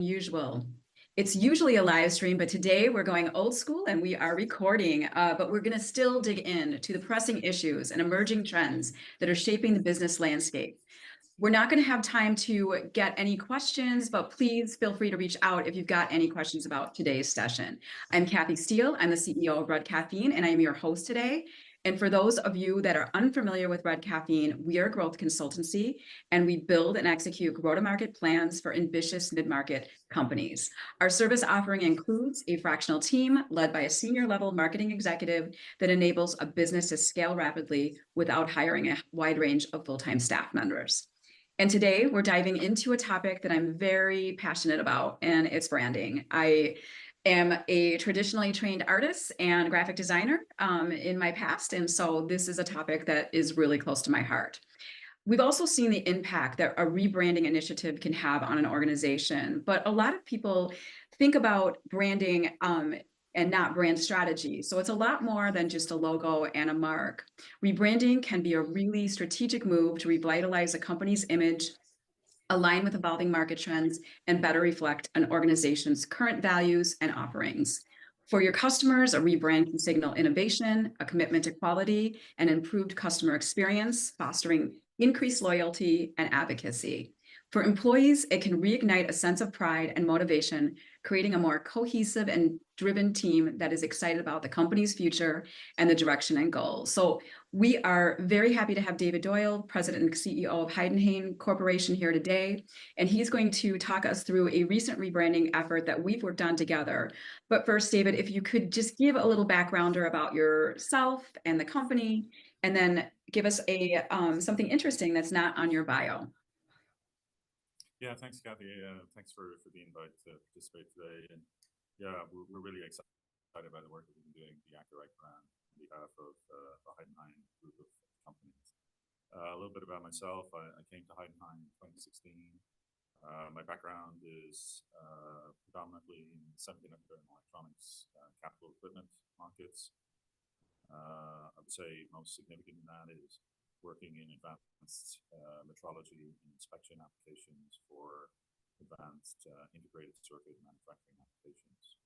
Usual. It's usually a live stream, but today we're going old school and we are recording, but we're going to still dig in to the pressing issues and emerging trends that are shaping the business landscape. We're not going to have time to get any questions, but please feel free to reach out if you've got any questions about today's session. I'm Kathy Steele. I'm the CEO of Red Caffeine, and I am your host today. And for those of you that are unfamiliar with Red Caffeine, we are a growth consultancy, and we build and execute go-to-market plans for ambitious mid-market companies. Our service offering includes a fractional team led by a senior-level marketing executive that enables a business to scale rapidly without hiring a wide range of full-time staff members. And today we're diving into a topic that I'm very passionate about, and it's branding. I am a traditionally trained artist and graphic designer in my past, and so this is a topic that is really close to my heart. We've also seen the impact that a rebranding initiative can have on an organization, but a lot of people think about branding and not brand strategy. So it's a lot more than just a logo and a mark. Rebranding can be a really strategic move to revitalize a company's image, align with evolving market trends, and better reflect an organization's current values and offerings. For your customers, a rebrand can signal innovation, a commitment to quality, and improved customer experience, fostering increased loyalty and advocacy. For employees, it can reignite a sense of pride and motivation, creating a more cohesive and driven team that is excited about the company's future and the direction and goals. So we are very happy to have David Doyle, President and CEO of Heidenhain Corporation, here today. And he's going to talk us through a recent rebranding effort that we've worked on together. But first, David, if you could just give a little backgrounder about yourself and the company, and then give us a something interesting that's not on your bio. Yeah, thanks, Kathy. Thanks for the invite to participate today. And yeah, we're really excited about the work that we've been doing, the Accurate brand, on behalf of the Heidenhain group of companies. A little bit about myself. I came to Heidenhain in 2016. My background is predominantly in semiconductor and electronics capital equipment markets. I would say most significant in that is working in advanced metrology and inspection applications for advanced integrated circuit manufacturing applications.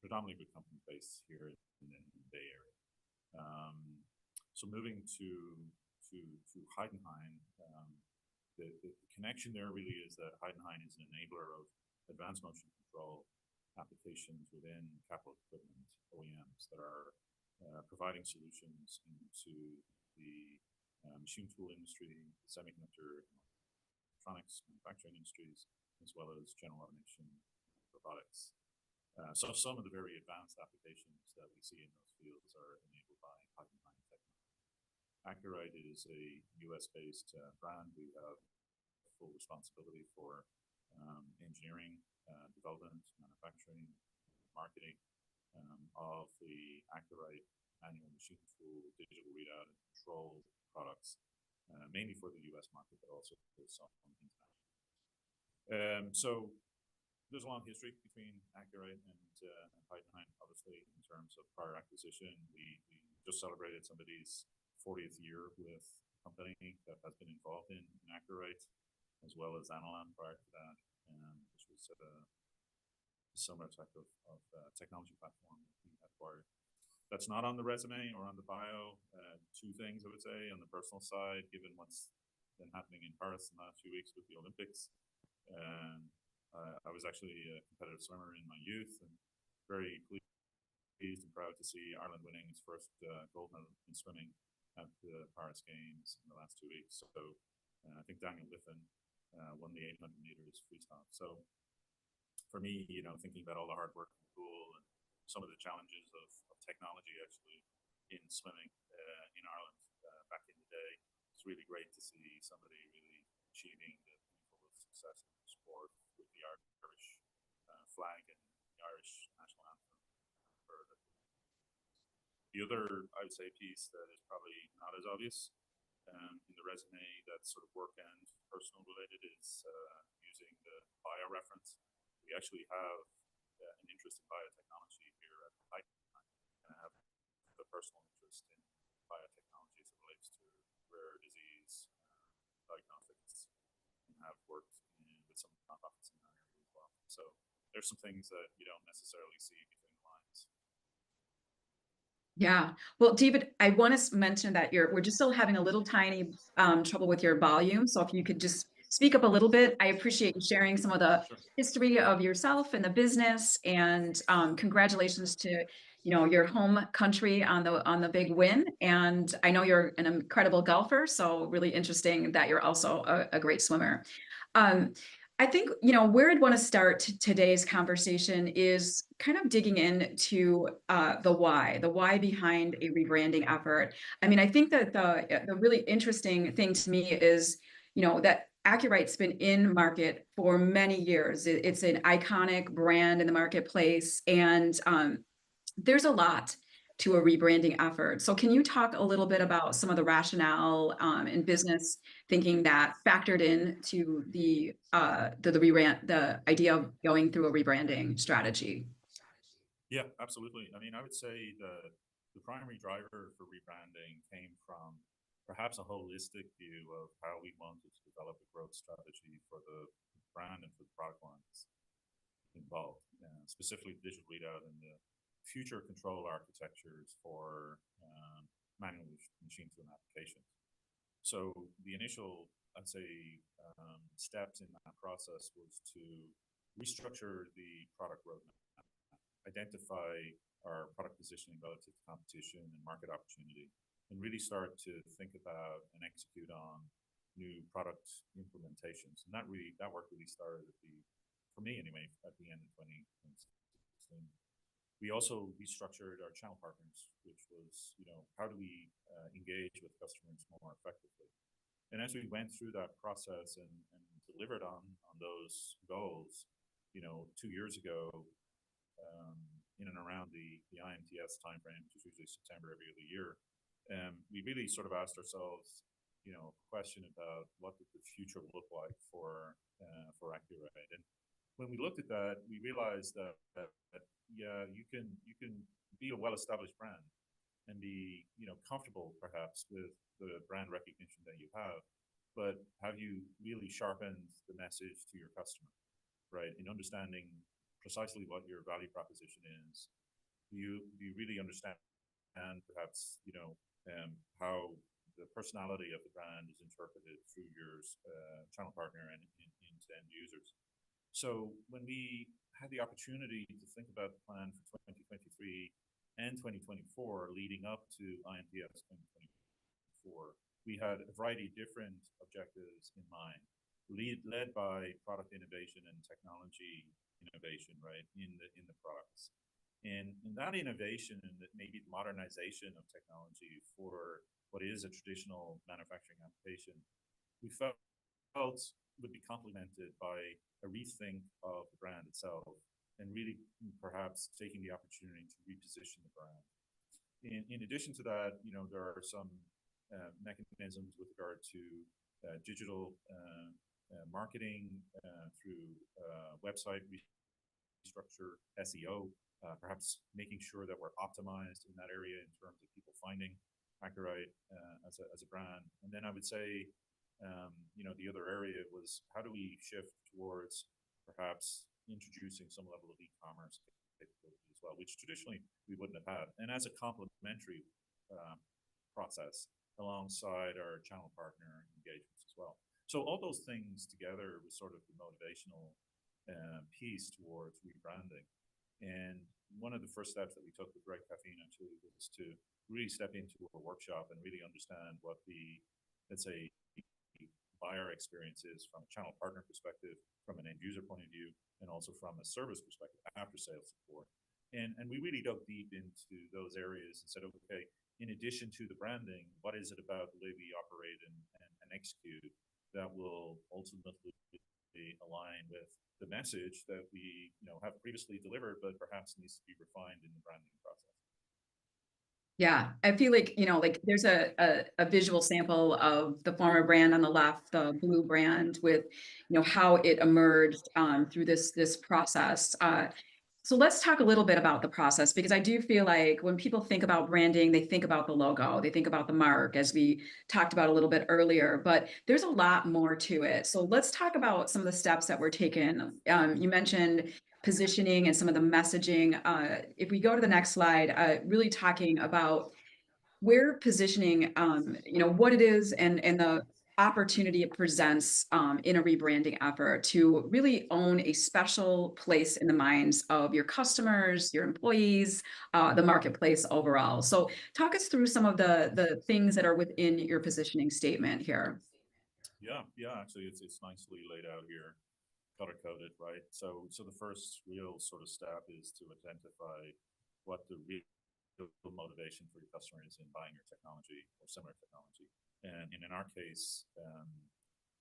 Predominantly with companies based here in the Bay Area. So moving to Heidenhain, the connection there really is that Heidenhain is an enabler of advanced motion control applications within capital equipment OEMs that are providing solutions into the machine tool industry, the semiconductor and electronics manufacturing industries, as well as general automation robotics. So some of the very advanced applications that we see in those fields are enabled by Heidenhain technology. Accurite is a US-based brand. We have full responsibility for engineering, development, manufacturing, marketing of the Accurite annual machine tool, digital readout, and control products, mainly for the US market, but also some international. So there's a long history between Accurite and Heidenhain, obviously, in terms of prior acquisition. We just celebrated somebody's 40th year with a company that has been involved in Accurite, as well as Analam prior to that, which was a similar type of technology platform we acquired. That's not on the resume or on the bio. Two things I would say on the personal side, given what's been happening in Paris in the last few weeks with the Olympics. I was actually a competitive swimmer in my youth, and very pleased and proud to see Ireland winning its first gold medal in swimming at the Paris Games in the last 2 weeks. So I think Daniel Liffin won the 800 meters freestyle. So for me, thinking about all the hard work in the pool and some of the challenges of technology actually in swimming in Ireland back in the day, it's really great to see somebody really achieving the pinnacle of success in the sport with the Irish flag and the Irish national anthem. The other, I would say, piece that is probably not as obvious in the resume that's sort of work and personal related is using the bio reference. We actually have an interest in biotechnology here at Heidenhain, and I have a personal interest in biotechnology as it relates to rare disease diagnostics, and have worked within with some nonprofits in that area as well. So there's some things that you don't necessarily see between the lines. Yeah. Well, David, I want to mention that we're just still having a little tiny trouble with your volume. So if you could just speak up a little bit, I appreciate you sharing some of the Sure. history of yourself and the business, and congratulations to your home country on the big win. And I know you're an incredible golfer, so really interesting that you're also a great swimmer. Um, I think, where I'd want to start today's conversation is kind of digging into the why behind a rebranding effort. I mean, I think that the really interesting thing to me is, that Accurite's been in market for many years. It's an iconic brand in the marketplace, and there's a lot to a rebranding effort. So can you talk a little bit about some of the rationale in business thinking that factored in to the idea of going through a rebranding strategy? Yeah, absolutely. I mean, I would say the primary driver for rebranding came from perhaps a holistic view of how we wanted to develop a growth strategy for the brand and for the product lines involved, specifically the digital readout and the future control architectures for manual machine to an application. So the initial, I'd say, steps in that process was to restructure the product roadmap, identify our product positioning relative to competition and market opportunity, and really start to think about and execute on new product implementations. And that work really started for me anyway, at the end of 2016. We also restructured our channel partners, which was, how do we engage with customers more effectively? And as we went through that process and delivered on those goals, 2 years ago, in and around the IMTS timeframe, which is usually September every other year, we really sort of asked ourselves, a question about what did the future look like for Accurate. And when we looked at that, we realized that yeah, you can be a well-established brand and be comfortable perhaps with the brand recognition that you have, but have you really sharpened the message to your customer, right? In understanding precisely what your value proposition is, do you really understand perhaps how the personality of the brand is interpreted through your channel partner and into end users? So when we had the opportunity to think about the plan for 2023 and 2024 leading up to IMTS 2024, we had a variety of different objectives in mind, led by product innovation and technology innovation, right, in the products. And that innovation and maybe the modernization of technology for what is a traditional manufacturing application, we felt would be complemented by a rethink of the brand itself, and really perhaps taking the opportunity to reposition the brand. In addition to that, there are some mechanisms with regard to digital marketing through website restructure, SEO, perhaps making sure that we're optimized in that area in terms of people finding Accurate as a brand. And then I would say, the other area was how do we shift towards perhaps introducing some level of e-commerce capability as well, which traditionally we wouldn't have had, and as a complementary process alongside our channel partner engagements as well. So all those things together was sort of the motivational piece towards rebranding. And one of the first steps that we took with Red Caffeine actually was to really step into a workshop and really understand what the, let's say, buyer experience is from a channel partner perspective, from an end user point of view, and also from a service perspective, after sales support. And we really dug deep into those areas and said, okay, in addition to the branding, what is it about the way we operate and execute that will ultimately align with the message that we have previously delivered, but perhaps needs to be refined in the branding process? Yeah, I feel like, like there's a visual sample of the former brand on the left, the blue brand, with, how it emerged through this process. So let's talk a little bit about the process, because I do feel like when people think about branding, they think about the logo, they think about the mark, as we talked about a little bit earlier, but there's a lot more to it. So let's talk about some of the steps that were taken. You mentioned positioning and some of the messaging. If we go to the next slide, really talking about where positioning, what it is, and the opportunity it presents in a rebranding effort to really own a special place in the minds of your customers, your employees, the marketplace overall. So talk us through some of the things that are within your positioning statement here. Yeah, actually, it's nicely laid out here, color coded, right? So the first real sort of step is to identify what the real motivation for your customer is in buying your technology or similar technology. And in our case,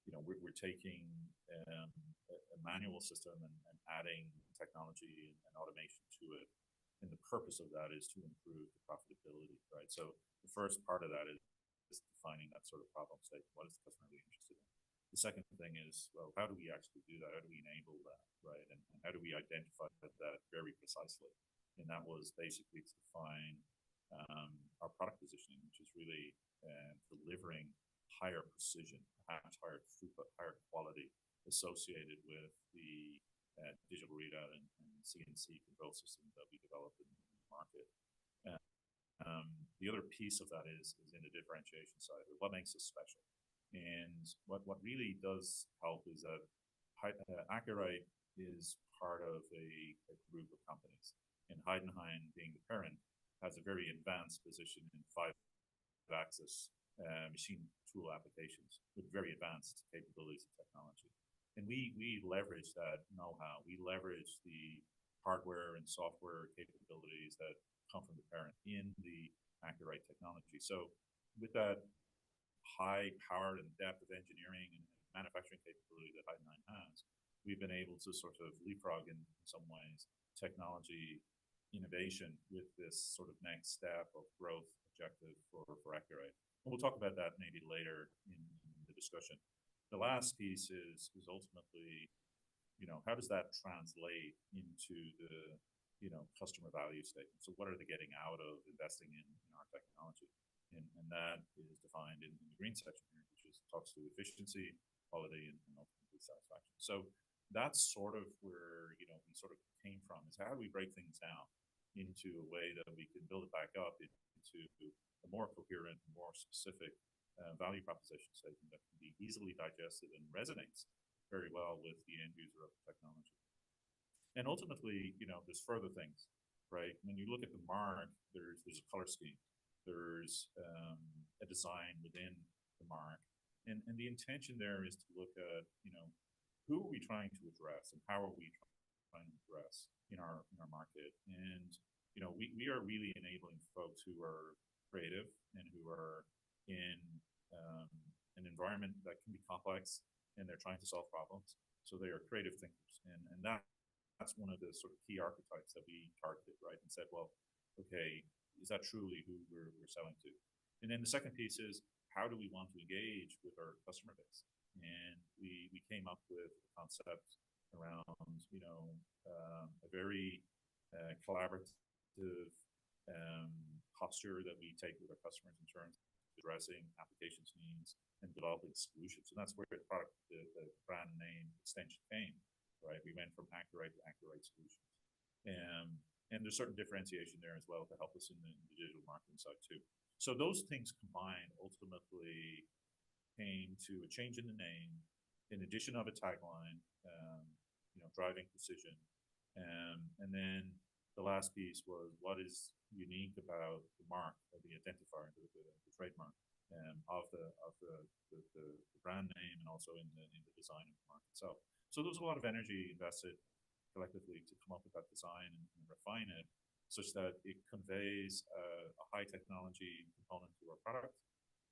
we're taking a manual system and adding technology and automation to it. And the purpose of that is to improve the profitability, right? So the first part of that is defining that sort of problem statement. What is the customer really interested in? The second thing is, well, how do we actually do that? How do we enable that, right? And how do we identify that very precisely? And that was basically to define our product positioning, which is really delivering higher precision, perhaps higher throughput, higher quality associated with the digital readout and CNC control systems that we developed in the market. The other piece of that is in the differentiation side. What makes us special? And what really does help is that Accurite is part of a group of companies. And Heidenhain, being the parent, has a very advanced position in 5-axis machine tool applications with very advanced capabilities and technology. And we leverage that know-how. We leverage the hardware and software capabilities that come from the parent in the Accurite technology. So with that high power and depth of engineering and manufacturing capability that Heidenhain has, we've been able to sort of leapfrog in some ways technology innovation with this sort of next step of growth objective for Accurate. And we'll talk about that maybe later in the discussion. The last piece is ultimately, how does that translate into the, customer value statement? So what are they getting out of investing in our technology? And that is defined in the green section here, which talks to efficiency, quality, and ultimately satisfaction. So that's sort of where, we sort of came from, is how do we break things down into a way that we can build it back up into a more coherent, more specific value proposition statement that can be easily digested and resonates very well with the end user of the technology. And ultimately, there's further things, right? When you look at the mark, there's a color scheme, there's a design within the mark, and the intention there is to look at, who are we trying to address and how are we trying to address in our market. And we are really enabling folks who are creative and who are in an environment that can be complex, and they're trying to solve problems. So they are creative thinkers, and that's one of the sort of key archetypes that we targeted, right? And said, well, okay, is that truly who we're selling to? And then the second piece is, how do we want to engage with our customer base? And we came up with a concept around, a very collaborative posture that we take with our customers in terms of addressing applications needs and developing solutions. And that's where the brand name extension came, right? We went from Accurate to Accurate Solutions. And there's certain differentiation there as well to help us in the digital marketing side too. So those things combined ultimately came to a change in the name, in addition of a tagline, driving precision. And then the last piece was, what is unique about the mark, or the identifier, the trademark of the brand name, and also in the design of the mark itself. So there's a lot of energy invested collectively to come up with that design and refine it such that it conveys a high technology component to our product,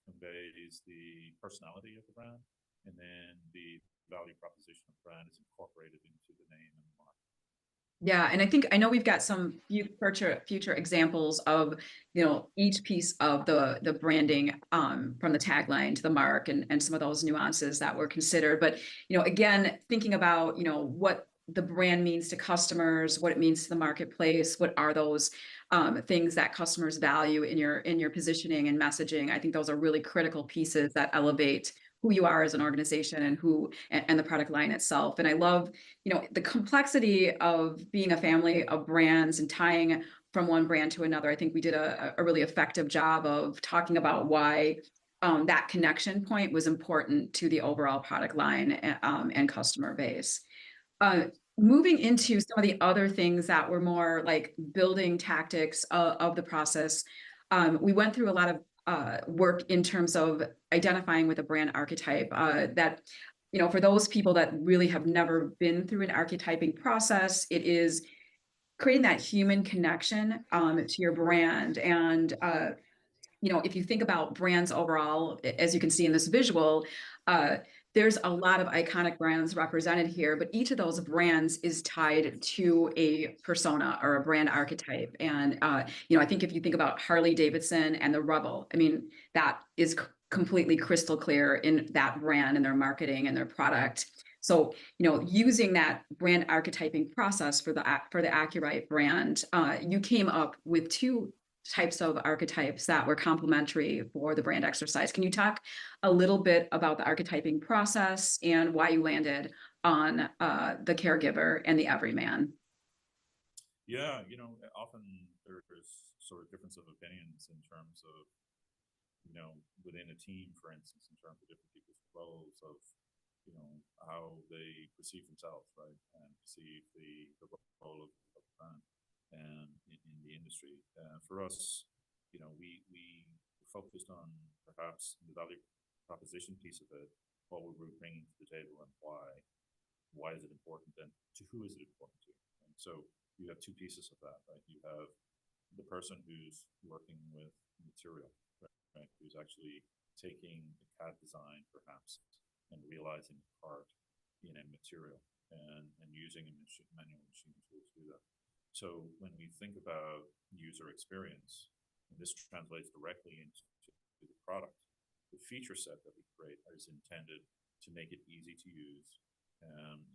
conveys the personality of the brand, and then the value proposition of the brand is incorporated into the name and the mark. Yeah, and I know we've got some future examples of, each piece of the branding, from the tagline to the mark, and some of those nuances that were considered. But again, thinking about what the brand means to customers, what it means to the marketplace, what are those things that customers value in your positioning and messaging. I think those are really critical pieces that elevate who you are as an organization and and the product line itself. And I love, the complexity of being a family of brands and tying from one brand to another. I think we did a really effective job of talking about why that connection point was important to the overall product line and customer base. Uh, Moving into some of the other things that were more like building tactics of the process, we went through a lot of work in terms of identifying with a brand archetype that, for those people that really have never been through an archetyping process, it is creating that human connection to your brand. And if you think about brands overall, as you can see in this visual, uh, there's a lot of iconic brands represented here, but each of those brands is tied to a persona or a brand archetype. And, I think if you think about Harley Davidson and the Rebel, I mean, that is completely crystal clear in that brand and their marketing and their product. So, using that brand archetyping process for the Accurite brand, you came up with two types of archetypes that were complementary for the brand exercise. Can you talk a little bit about the archetyping process and why you landed on the caregiver and the everyman? Yeah, often there's sort of difference of opinions in terms of, within a team, for instance, in terms of different people's roles of, how they perceive themselves, right, and perceive the role of the brand and in the industry. For us, we focused on perhaps the value proposition piece of it, what we were bringing to the table and why. Why is it important, and to who is it important to? And so you have two pieces of that, right? You have the person who's working with material, right? Who's actually taking the CAD design, perhaps, and realizing part in a material and using a manual machine tool to do that. So when we think about user experience, and this translates directly into the product, the feature set that we create is intended to make it easy to use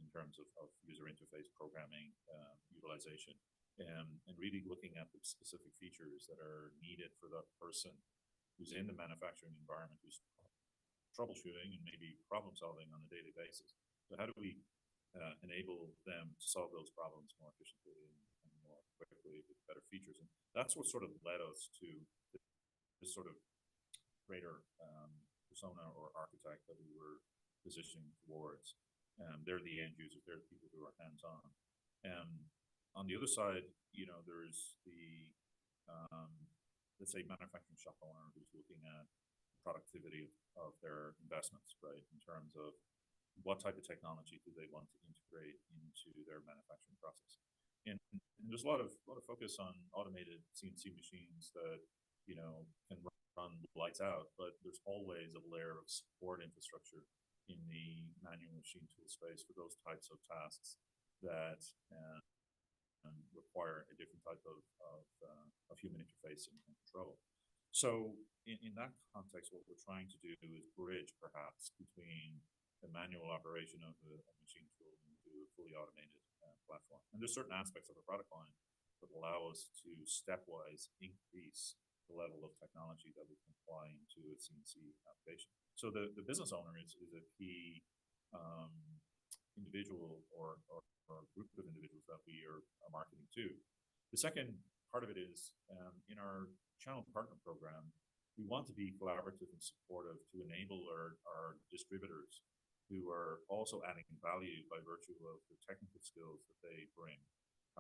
in terms of user interface programming, utilization, and really looking at the specific features that are needed for that person who's in the manufacturing environment, who's troubleshooting and maybe problem solving on a daily basis. So how do we enable them to solve those problems more efficiently and more quickly with better features? And that's what sort of led us to this sort of greater persona or archetype that we were positioning towards. They're the end users, they're the people who are hands-on. On the other side, there's the, let's say, manufacturing shop owner who's looking at productivity of their investments, right, in terms of what type of technology do they want to integrate into their manufacturing process. And there's a lot of focus on automated CNC machines that, can run lights out, but there's always a layer of support infrastructure in the manual machine tool space for those types of tasks that require a different type of human interface and control. So in that context, what we're trying to do is bridge perhaps between the manual operation of a machine tool into a fully automated platform. And there's certain aspects of the product line that allow us to stepwise increase the level of technology that we can apply into a CNC application. So the business owner is a key individual or group of individuals that we are marketing to. The second part of it is in our channel partner program, we want to be collaborative and supportive to enable our distributors who are also adding value by virtue of the technical skills that they bring,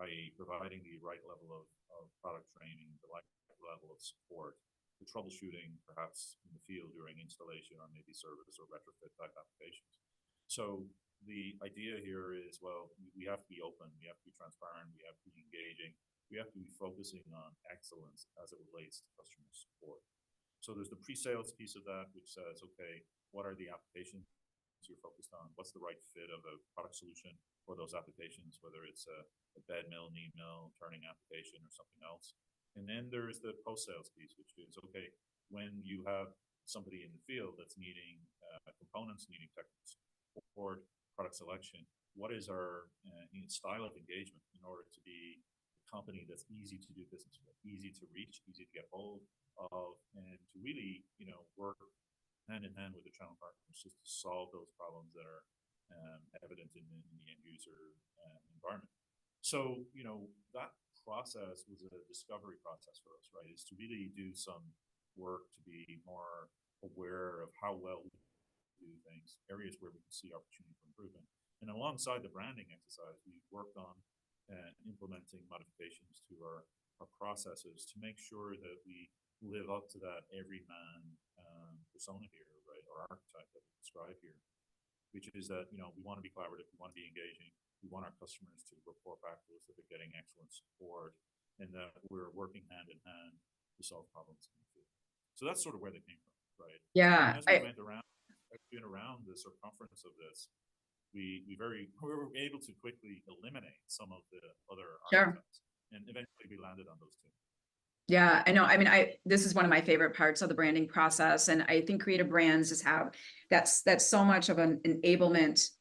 i.e. providing the right level of product training, the right level of support, the troubleshooting perhaps in the field during installation or maybe service or retrofit type applications. So the idea here is, well, we have to be open, we have to be transparent, we have to be engaging, we have to be focusing on excellence as it relates to customer support. So there's the pre-sales piece of that, which says, okay, what are the applications you're focused on? What's the right fit of a product solution for those applications, whether it's a bed mill, knee mill, turning application or something else? And then there's the post-sales piece, which is, okay, when you have somebody in the field that's needing components, needing technical support, product selection, what is our style of engagement in order to be a company that's easy to do business with, easy to reach, easy to get hold of, and to really, work hand in hand with the channel partners just to solve those problems that are evident in the end user environment. So, that process was a discovery process for us, right? Is to really do some work to be more aware of how well we do things, areas where we can see opportunity for improvement. And alongside the branding exercise, we worked on implementing modifications to our processes to make sure that we live up to that everyman persona here, right, or archetype that we describe here, which is that, we want to be collaborative, we want to be engaging, we want our customers to report back to us that they're getting excellent support, and that we're working hand in hand to solve problems in the field. So that's sort of where they came from, right? Yeah. And as we went around the circumference of this, we were able to quickly eliminate some of the other archetypes, and eventually we landed on those two. Yeah, I know. I mean, this is one of my favorite parts of the branding process, and I think creative brands just have that's so much of an enablement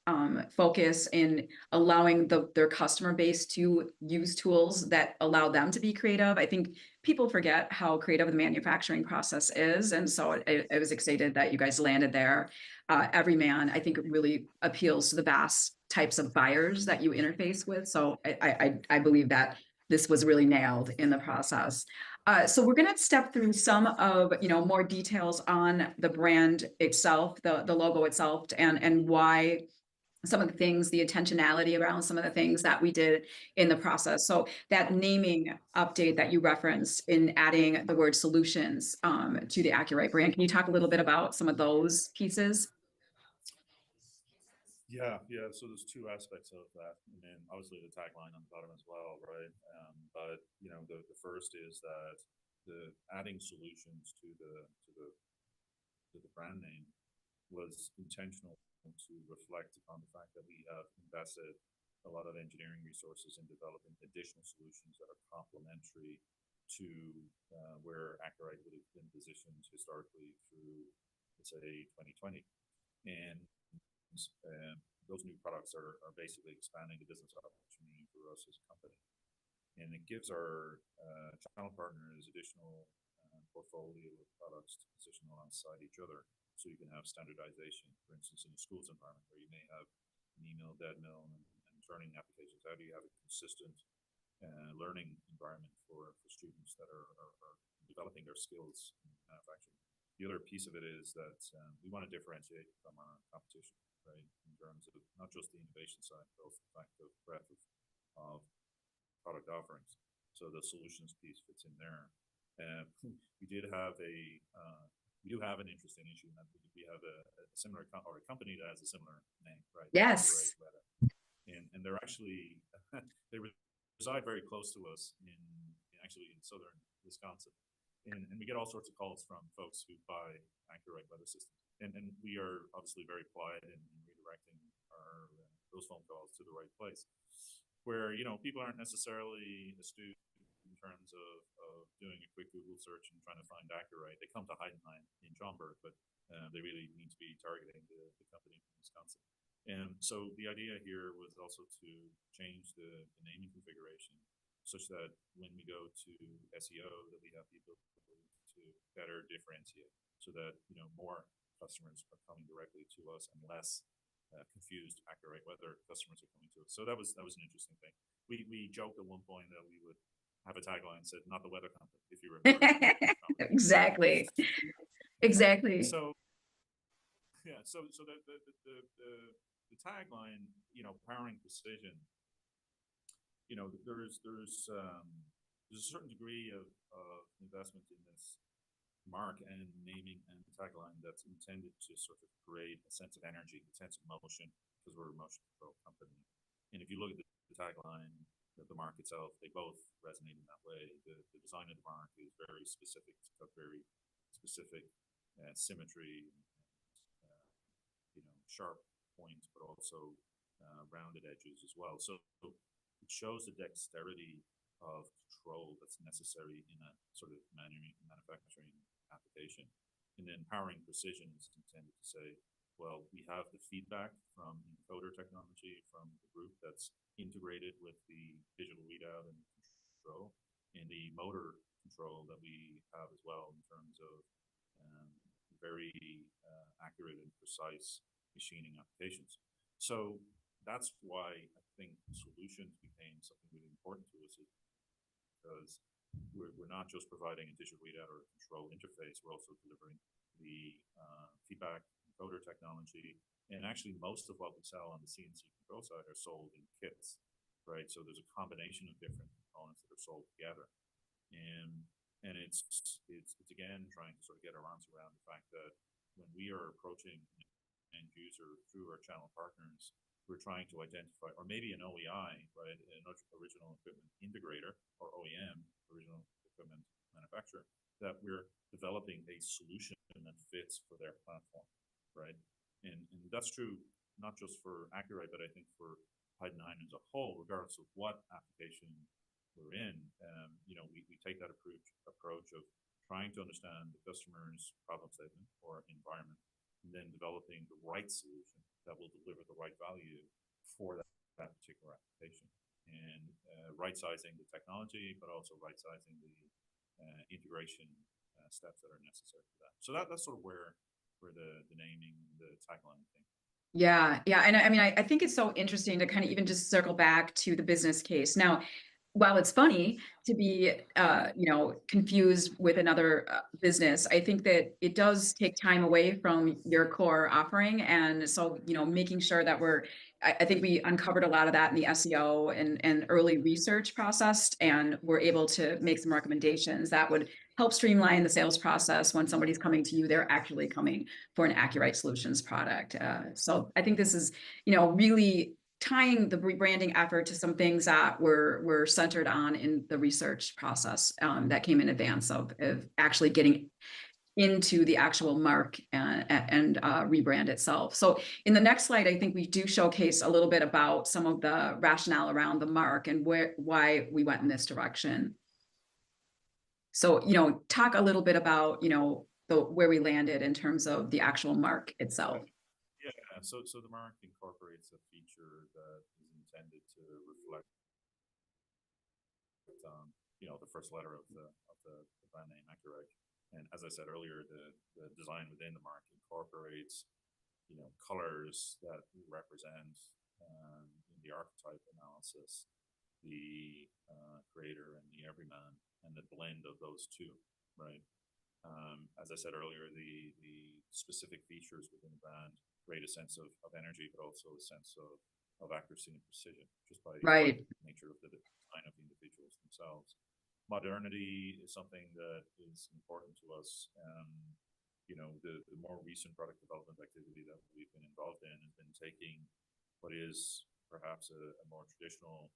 focus in allowing their customer base to use tools that allow them to be creative. I think people forget how creative the manufacturing process is, and so I was excited that you guys landed there. Everyman, I think it really appeals to the vast types of buyers that you interface with. So I believe that this was really nailed in the process. So we're going to step through some of, more details on the brand itself, the logo itself, and why some of the things, the intentionality around some of the things that we did in the process. So that naming update that you referenced in adding the word solutions to the Accurate brand, can you talk a little bit about some of those pieces? Yeah. So there's two aspects of that, and then obviously the tagline on the bottom as well, right? But the first is that the adding solutions to the brand name was intentional to reflect upon the fact that we have invested a lot of engineering resources in developing additional solutions that are complementary to where Accurate would have been positioned historically through, let's say, 2020, and those new products are basically expanding the business opportunity for us as a company, and it gives our channel partners additional portfolio of products to position alongside each other, so you can have standardization. For instance, in a schools environment where you may have an email dead mill and turning applications, how do you have a consistent learning environment for students that are developing their skills in manufacturing? The other piece of it is that we want to differentiate from our competition, right, in terms of not just the innovation side, but also the fact of breadth of product offerings. So the solutions piece fits in there. We do have an interesting issue in that we have a similar or a company that has a similar name, right? Yes. And they're actually they reside very close to us in southern Wisconsin. And we get all sorts of calls from folks who buy Accurate weather systems. And we are obviously very quiet in redirecting those phone calls to the right place, where, people aren't necessarily astute in terms of doing a quick Google search and trying to find Accurate. They come to Heidenhain in Schaumburg, but they really need to be targeting the company from Wisconsin. And so the idea here was also to change the naming configuration such that when we go to SEO, that we have people to better differentiate, so that more customers are coming directly to us and less confused Accurate weather customers are coming to us. So that was an interesting thing. We joked at one point that we would have a tagline that said "Not the weather company," if you remember. Exactly. So yeah, so the tagline, powering precision. There's a certain degree of investment in this mark and naming and tagline that's intended to sort of create a sense of energy, a sense of motion, because we're a motion control company. And if you look at the tagline, the mark itself, they both resonate in that way. The design of the mark is very specific. It's got very specific symmetry, sharp points, but also rounded edges as well. So it shows the dexterity of control that's necessary in a sort of manufacturing application. And then powering precision is intended to say, Well, we have the feedback from encoder technology from the group that's integrated with the digital readout and control, and the motor control that we have as well in terms of um, very accurate and precise machining applications. So that's why I think solutions became something really important to us, because we're not just providing a digital readout or a control interface, we're also delivering the feedback encoder technology. And actually, most of what we sell on the CNC control side are sold in kits, right? So there's a combination of different components that are sold together. And it's again trying to sort of get our arms around the fact that when we are approaching an end user through our channel partners, we're trying to identify, or maybe an OEI, right, an original equipment integrator, or OEM, original equipment manufacturer, that we're developing a solution that fits for their platform, right? And that's true not just for Accurite, but I think for Heidenhain as a whole, regardless of what application we're in. We take that approach of trying to understand the customer's problem statement or environment, and then developing the right solution that will deliver the right value for that particular application, and right sizing the technology, but also right sizing the integration steps that are necessary for that. So that's sort of where the naming, the tagline thing. Yeah, yeah. And I mean, I think it's so interesting to kind of even just circle back to the business case. Now, while it's funny to be, confused with another business, I think that it does take time away from your core offering. And so, making sure that I think we uncovered a lot of that in the SEO and early research process, and we're able to make some recommendations that would help streamline the sales process. When somebody's coming to you, they're actually coming for an Accurite Solutions product. So I think this is, really tying the rebranding effort to some things that were centered on in the research process that came in advance of actually getting into the actual mark and rebrand itself. So in the next slide, I think we do showcase a little bit about some of the rationale around the mark and why we went in this direction. So, talk a little bit about, where we landed in terms of the actual mark itself. Yeah, so the mark incorporates a feature that is intended to reflect, the first letter of the brand name Accurate. And as I said earlier, the design within the mark incorporates, colors that represent in the archetype analysis the creator and the everyman, and the blend of those two, right? As I said earlier, the specific features within the brand create a sense of energy, but also a sense of accuracy and precision, just by Right. the nature of the design of the individuals themselves. Modernity is something that is important to us. The more recent product development activity that we've been involved in has been taking what is perhaps a more traditional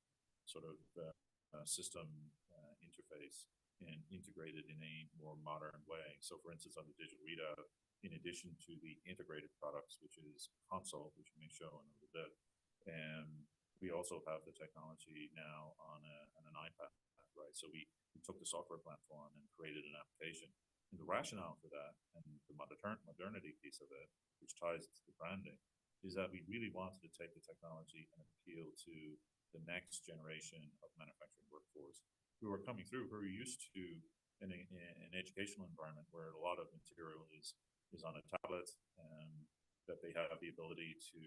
sort of system interface and integrate it in a more modern way. So for instance, on the digital readout, in addition to the integrated products, which is console, which we may show in a little bit, and we also have the technology now on an iPad, right? So we took the software platform and created an application. And the rationale for that, and the modernity piece of it, which ties to the branding, is that we really wanted to take the technology and appeal to the next generation of manufacturing workforce who are coming through, who are used to an educational environment where a lot of material is on a tablet, that they have the ability to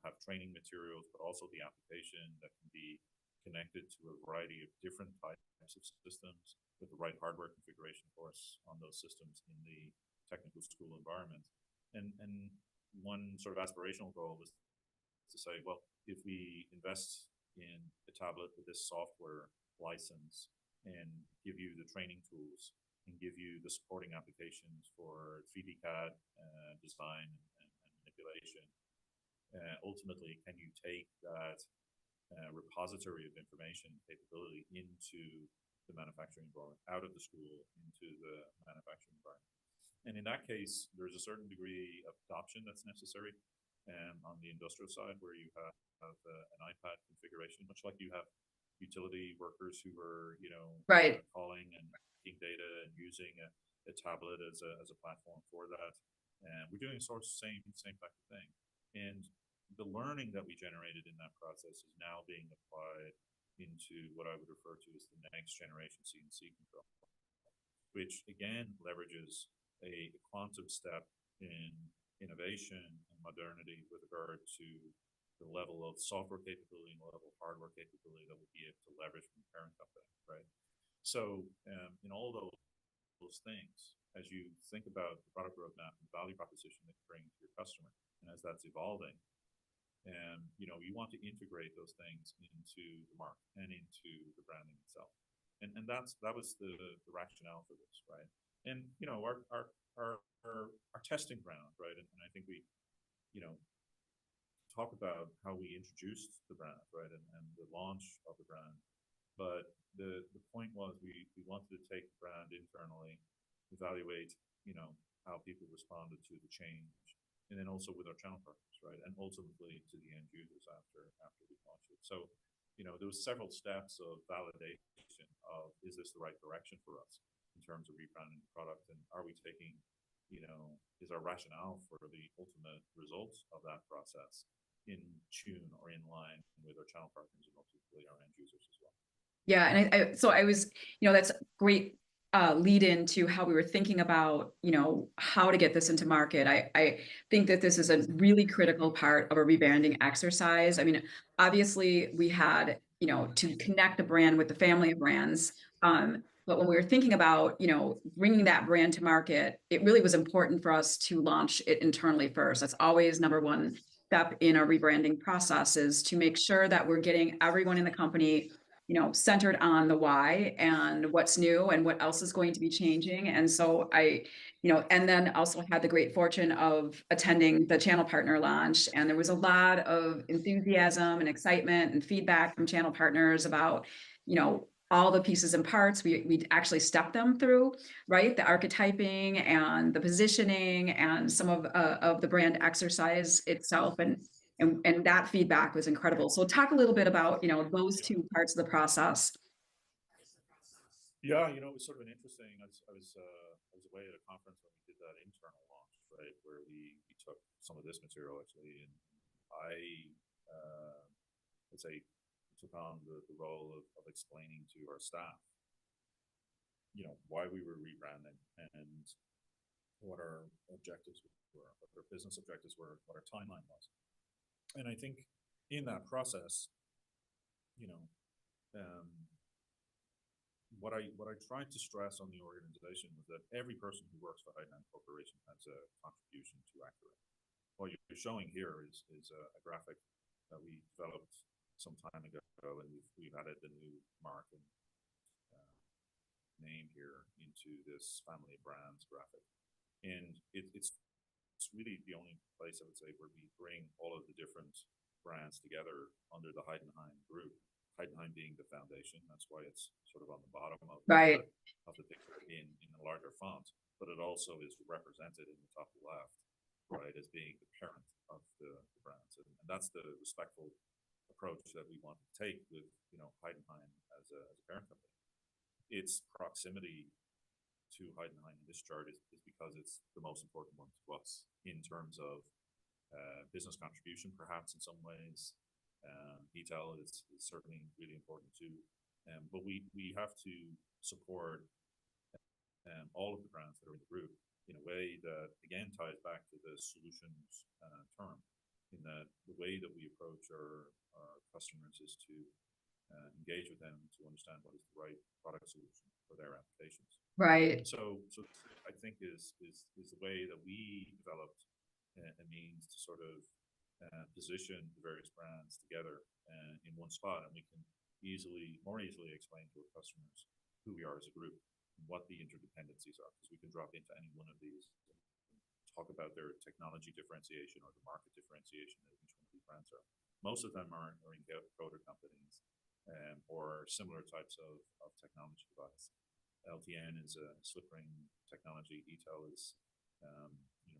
have training materials, but also the application that can be connected to a variety of different types of systems with the right hardware configuration, of course, on those systems in the technical school environment. And one sort of aspirational goal was to say, well, if we invest in a tablet with this software license and give you the training tools and give you the supporting applications for 3D CAD design and manipulation, ultimately, can you take that repository of information capability into the manufacturing environment, out of the school into the manufacturing environment? And in that case, there's a certain degree of adoption that's necessary on the industrial side, where you have an iPad configuration, much like you have utility workers who are, Right. calling and taking data and using a tablet as a platform for that. And we're doing sort of same type of thing. And the learning that we generated in that process is now being applied into what I would refer to as the next generation CNC control, which again leverages a quantum step in innovation and modernity with regard to the level of software capability and the level of hardware capability that we'll be able to leverage from the parent company, right? So in all those things, as you think about the product roadmap and value proposition that you bring to your customer, and as that's evolving, you want to integrate those things into the mark and into the branding itself. And that was the rationale for this, right? And our testing ground, right? And I think we, talk about how we introduced the brand, right? And the launch of the brand. But the point was we wanted to take the brand internally, evaluate, how people responded to the change, and then also with our channel partners, right? And ultimately to the end users after we launched it. So, there was several steps of validation of, is this the right direction for us in terms of rebranding the product, and are we taking, is our rationale for the ultimate results of that process in tune or in line with our channel partners and ultimately our end users as well. Yeah, and so I was, that's great lead into how we were thinking about, how to get this into market. I think that this is a really critical part of a rebranding exercise. I mean, obviously we had, to connect the brand with the family of brands. But when we were thinking about, bringing that brand to market, it really was important for us to launch it internally first. That's always number one step in our rebranding process, is to make sure that we're getting everyone in the company, centered on the why and what's new and what else is going to be changing. And so and then also had the great fortune of attending the channel partner launch. And there was a lot of enthusiasm and excitement and feedback from channel partners about, all the pieces and parts. We actually stepped them through, right? The archetyping and the positioning and some of the brand exercise itself. And that feedback was incredible. So talk a little bit about, those two parts of the process. Yeah, it was sort of an interesting. I was away at a conference when we did that internal launch, right, where we took some of this material actually, and I let's say took on the role of explaining to our staff, why we were rebranding and what our objectives were, what our business objectives were, what our timeline was. And I think in that process, what I tried to stress on the organization was that every person who works for Heidenhain Corporation has a contribution to Accurate. What you're showing here is a graphic that we developed some time ago, and we've added the new mark and name here into this family of brands graphic. And it's really the only place I would say where we bring all of the different brands together under the Heidenhain group. Heidenhain being the foundation, that's why it's sort of on the bottom of the picture in a larger font, but it also is represented in the top left, right, as being the parent of the brands. And that's the respectful approach that we want to take with, Heidenhain as a parent company. Its proximity to Heidenhain in this chart is because it's the most important one to us in terms of business contribution, perhaps in some ways. Detail is certainly really important too. But we have to support all of the brands that are in the group in a way that, again, ties back to the solutions term, in that the way that we approach our customers is to engage with them to understand what is the right product solution for their applications. Right. So I think is the way that we developed a means to sort of position the various brands together in one spot, and we can more easily explain to our customers who we are as a group and what the interdependencies are, because we can drop into any one of these, talk about their technology differentiation or the market differentiation that each one of these brands are. Most of them are encoder companies or similar types of technology device. LTN is a slip ring technology. ETEL is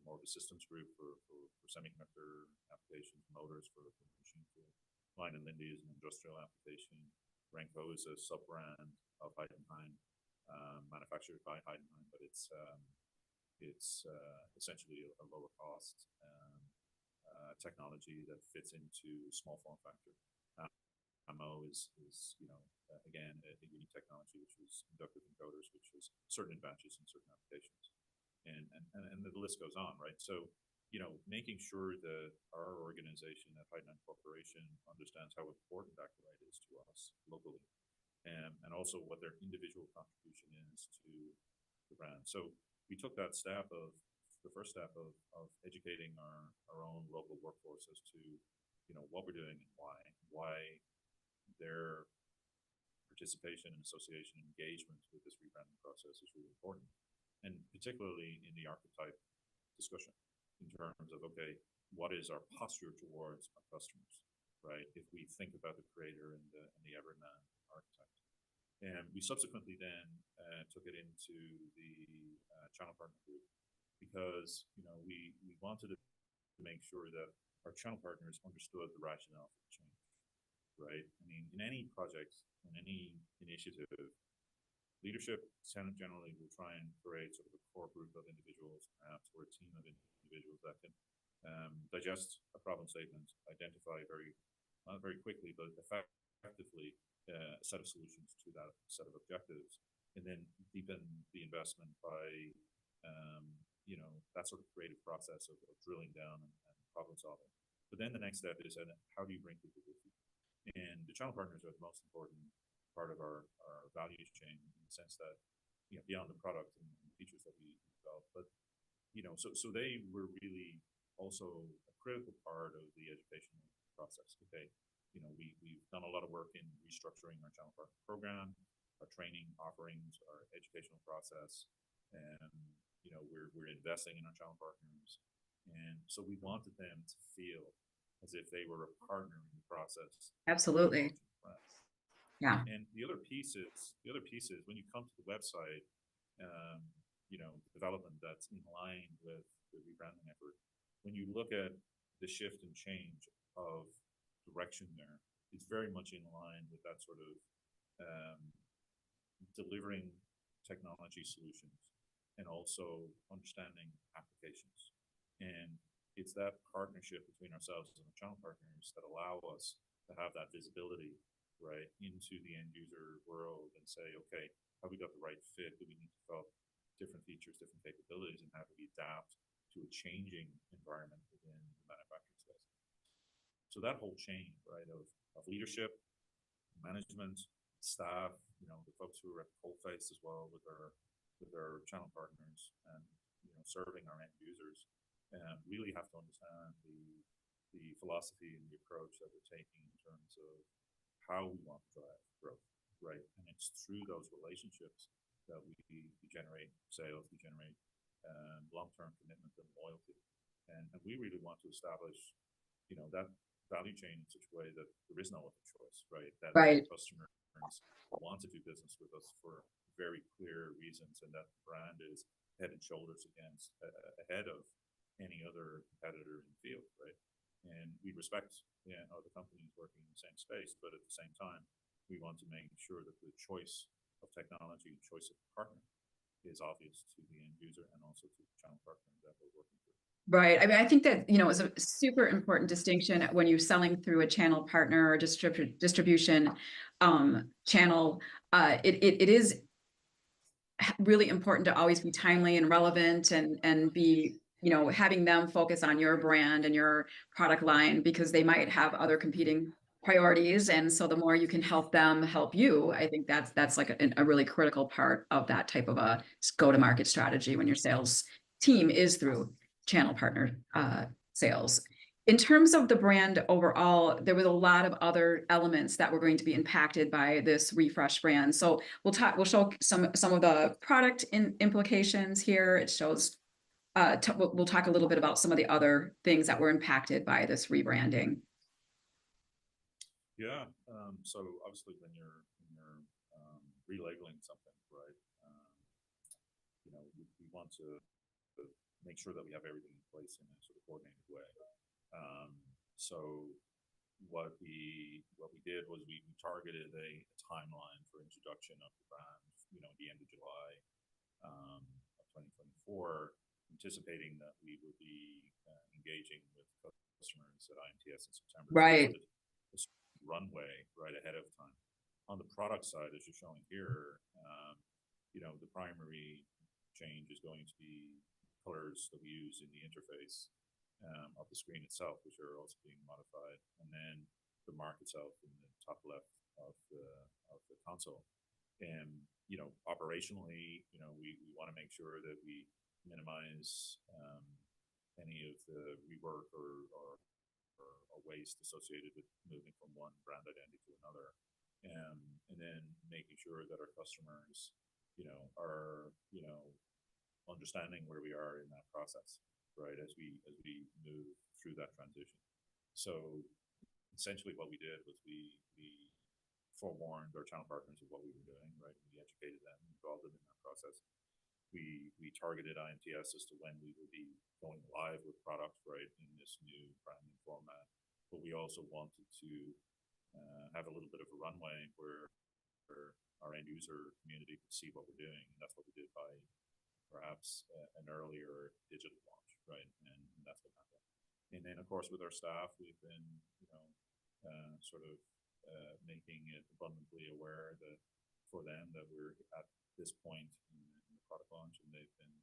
more of a systems group for semiconductor applications, motors for machine tool. Line and Lindy is an industrial application. Renko is a sub-brand of Heidenhain, manufactured by Heidenhain, but it's It's essentially a lower cost technology that fits into small form factor. Ammo is again, a unique technology, which is inductive encoders, which has certain advantages in certain applications, and the list goes on, right? So, making sure that our organization at Heidenhain Corporation understands how important Acurite is to us locally, and also what their individual contribution is to the brand. So we took that step of the first step of educating our own local workforce as to what we're doing and why their participation and association and engagement with this rebranding process is really important, and particularly in the archetype discussion in terms of, okay, what is our posture towards our customers, right? If we think about the creator and the everyman archetype. And we subsequently then took it into the channel partner group, because we wanted to make sure that our channel partners understood the rationale for the change, right? I mean, in any project, in any initiative, leadership generally will try and create sort of a core group of individuals, perhaps, or a team of individuals that can digest a problem statement, identify not very quickly, but effectively a set of solutions to that set of objectives, and then deepen the investment by that sort of creative process of drilling down and problem solving. But then the next step is, how do you bring people with you? And the channel partners are the most important part of our value chain, in the sense that beyond the product and the features that we develop, but so they were really also a critical part of the educational process. Okay, we've done a lot of work in restructuring our channel partner program, our training offerings, our educational process, and we're investing in our channel partners, and so we wanted them to feel as if they were a partner in the process. Absolutely. Yeah. And the other piece is when you come to the website, development that's in line with the rebranding effort. When you look at the shift and change of direction there, it's very much in line with that sort of delivering technology solutions and also understanding applications. And it's that partnership between ourselves and the channel partners that allow us to have that visibility, right, into the end user world and say, okay, have we got the right fit? Do we need to develop different features, different capabilities, and how do we adapt to a changing environment within the manufacturing space? So that whole chain, right, of leadership, management, staff, the folks who are at the coalface as well with our channel partners, and serving our end users, really have to understand the philosophy and the approach that we're taking in terms of how we want to drive growth, right? And it's through those relationships that we generate sales, we generate long-term commitment and loyalty, and we really want to establish that value chain in such a way that there is no other choice, right? That customers want to do business with us for very clear reasons, and that brand is head and shoulders ahead of any other competitor in the field, right? And we respect other companies working in the same space, but at the same time, we want to make sure that the choice of technology, choice of partner, is obvious to the end user and also to the channel partner that we're working with. Right. I mean, I think that, is a super important distinction when you're selling through a channel partner or distribution channel. It is really important to always be timely and relevant, and be, having them focus on your brand and your product line, because they might have other competing priorities. And so the more you can help them help you, I think that's like a really critical part of that type of a go-to-market strategy when your sales team is through channel partner sales. In terms of the brand overall, there was a lot of other elements that were going to be impacted by this refresh brand. So we'll show some of the product implications here. It shows, we'll talk a little bit about some of the other things that were impacted by this rebranding. Yeah. So obviously when you're relabeling something, right, we want to make sure that we have everything in place in a sort of coordinated way. So what we did was we targeted a timeline for introduction of the brand, the end of July of 2024, anticipating that we would be engaging with customers at IMTS in September. Right. So we wanted a runway right ahead of time. On the product side, as you're showing here, the primary change is going to be colors that we use in the interface of the screen itself, which are also being modified, and then the mark itself in the top left of the console. And operationally, we want to make sure that we minimize any of the rework or waste associated with moving from one brand identity to another, and then making sure that our customers, are understanding where we are in that process, right, as we move through that transition. So essentially, what we did was we forewarned our channel partners of what we were doing, right? We educated them, involved them in that process. We targeted IMTS as to when we would be going live with products, right, in this new branding format. But we also wanted to have a little bit of a runway where our end user community could see what we're doing. And that's what we did by perhaps an earlier digital launch, right? And that's what happened. And then, of course, with our staff, we've been, sort of making it abundantly aware that for them that we're at this point in the product launch, and they've been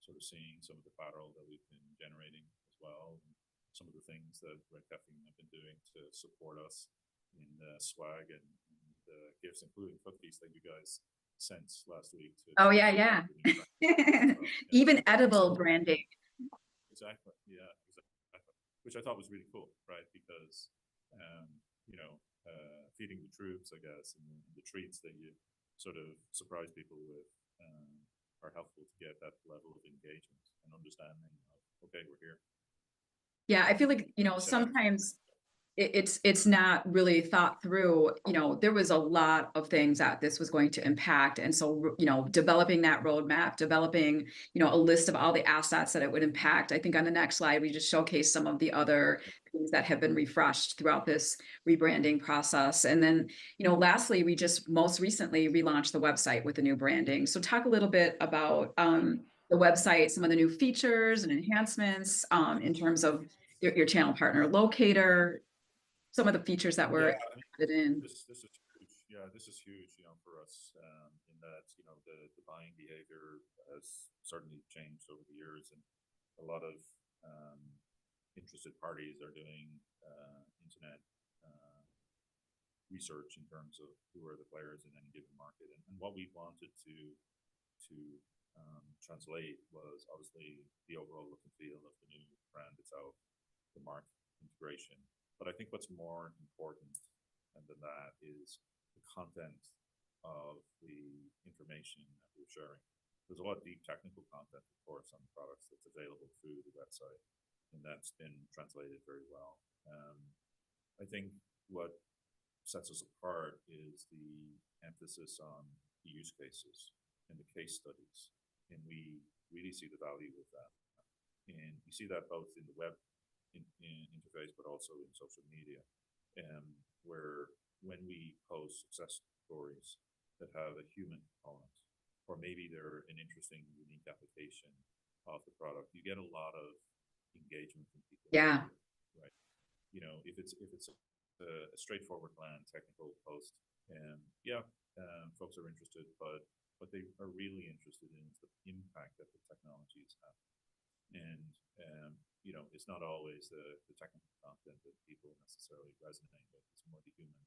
sort of seeing some of the collateral that we've been generating as well, and some of the things that Red Caffeine have been doing to support us in swag and gifts, including cookies that you guys sent last week. Oh, yeah. Even edible branding. Exactly. Yeah, exactly. Which I thought was really cool, right? Because, feeding the troops, I guess, and the treats that you sort of surprise people with are helpful to get that level of engagement and understanding of, okay, we're here. Yeah, I feel like, sometimes it's not really thought through. There was a lot of things that this was going to impact. And so, developing that roadmap, developing, a list of all the assets that it would impact. I think on the next slide, we just showcase some of the other things that have been refreshed throughout this rebranding process. And then, lastly, we just most recently relaunched the website with the new branding. So talk a little bit about the website, some of the new features and enhancements in terms of your channel partner locator, some of the features that were added in. This is huge. Yeah, this is huge, for us in that, the buying behavior has certainly changed over the years, and a lot of interested parties are doing internet research in terms of who are the players in any given market. And what we wanted to translate was obviously the overall look and feel of the new brand itself, the mark integration. But I think what's more important than that is the content of the information that we're sharing. There's a lot of deep technical content, of course, on the products that's available through the website, and that's been translated very well. I think what sets us apart is the emphasis on the use cases and the case studies, and we really see the value of that. And you see that both in the web in interface, but also in social media, where when we post success stories that have a human component, or maybe they're an interesting, unique application of the product, you get a lot of engagement from people. Yeah. Right. If it's a straightforward plan, technical post, folks are interested, but what they are really interested in is the impact that the technology is having. And it's not always the technical content that people necessarily resonate with. It's more the human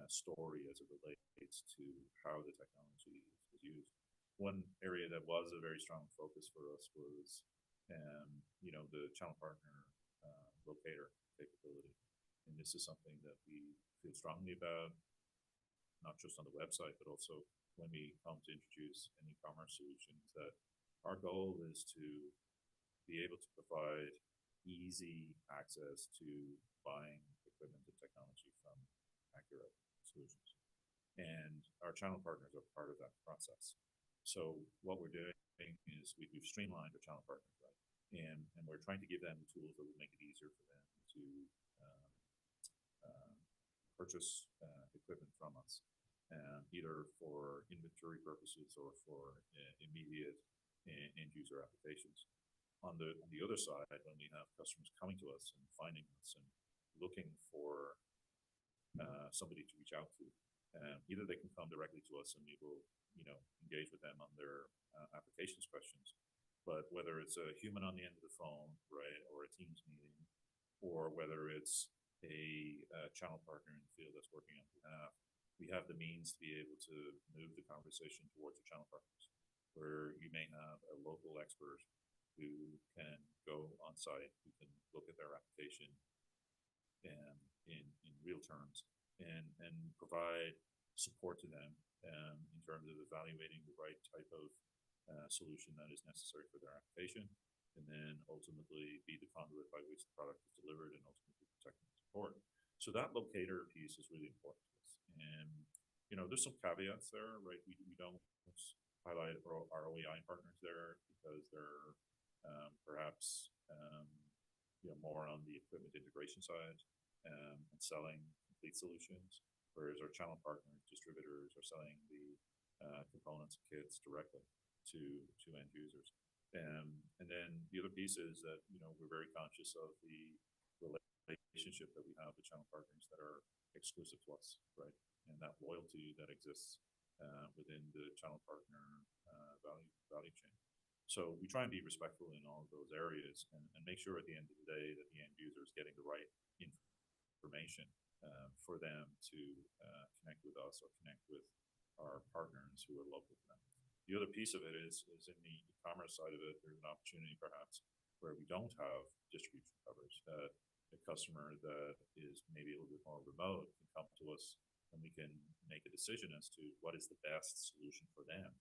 story as it relates to how the technology is used. One area that was a very strong focus for us was, the channel partner locator capability. And this is something that we feel strongly about, not just on the website, but also when we come to introduce an e-commerce solutions, that our goal is to be able to provide easy access to buying equipment and technology from accurate solutions. And our channel partners are part of that process. So what we're doing is we've streamlined our channel partners, right? And we're trying to give them the tools that will make it easier for them to purchase equipment from us, either for inventory purposes or for immediate end user applications. on the other side, when we have customers coming to us and finding us and looking for somebody to reach out to, either they can come directly to us and we will, engage with them on their applications questions. But whether it's a human on the end of the phone, right, or a Teams meeting, or whether it's a channel partner in the field that's working on behalf, we have the means to be able to move the conversation towards the channel partners, where you may have a local expert who can go on site, who can look at their application in real terms and provide support to them in terms of evaluating the right type of solution that is necessary for their application, and then ultimately be the conduit by which the product is delivered and ultimately protect and support. So that locator piece is really important to us. And, there's some caveats there, right? We don't highlight our OEI partners there because they're perhaps more on the equipment integration side and selling complete solutions, whereas our channel partners, distributors, are selling the components and kits directly to end users. And then the other piece is that we're very conscious of the relationship that we have with channel partners that are exclusive to us, right? And that loyalty that exists within the channel partner value chain. So we try and be respectful in all of those areas and make sure at the end of the day that the end user is getting the right information for them to connect with us or connect with our partners who are local to them. The other piece of it is in the e-commerce side of it, there's an opportunity perhaps where we don't have distribution coverage, that a customer that is maybe a little bit more remote can come to us and we can make a decision as to what is the best solution for them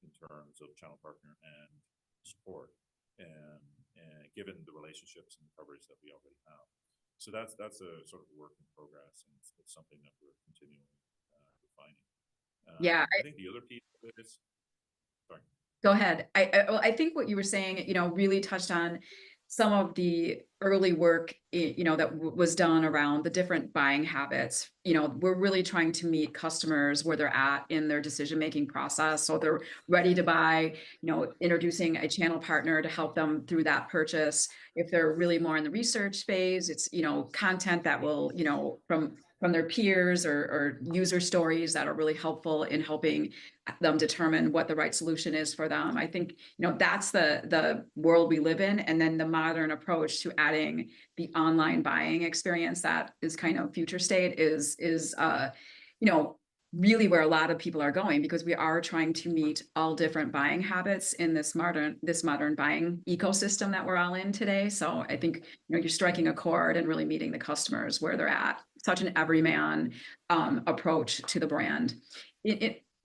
in terms of channel partner and support, and given the relationships and the coverage that we already have. So that's a sort of work in progress, and it's something that we're continually refining. I think the other piece of it is, sorry. Go ahead. I think what you were saying, really touched on some of the early work, that was done around the different buying habits. We're really trying to meet customers where they're at in their decision-making process. So they're ready to buy, introducing a channel partner to help them through that purchase. If they're really more in the research phase, it's, content that will, from their peers or user stories that are really helpful in helping them determine what the right solution is for them. I think, that's the world we live in. And then the modern approach to adding the online buying experience that is kind of future state is really where a lot of people are going, because we are trying to meet all different buying habits in this modern buying ecosystem that we're all in today. So I think, you're striking a chord and really meeting the customers where they're at. Such an everyman approach to the brand.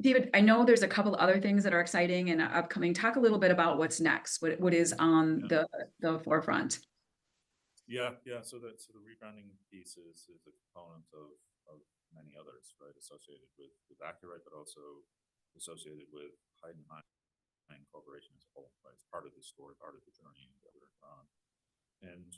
David, I know there's a couple other things that are exciting and upcoming. Talk a little bit about what's next, what is on the forefront. Yeah. So the rebranding piece is a component of many others, right, associated with Accurate, but also associated with Heidenhain Corporation as a whole, right? It's part of the story, part of the journey that we're on. And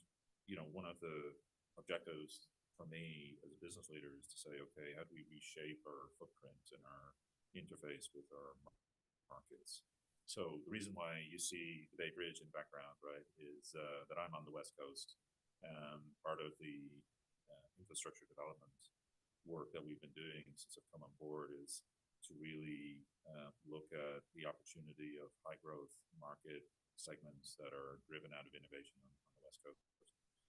one of the objectives for me as a business leader is to say, okay, how do we reshape our footprint and our interface with our markets? So the reason why you see the Bay Bridge in the background, right, is that I'm on the West Coast. Part of the infrastructure development work that we've been doing since I've come on board is to really look at the opportunity of high growth market segments that are driven out of innovation on the West Coast.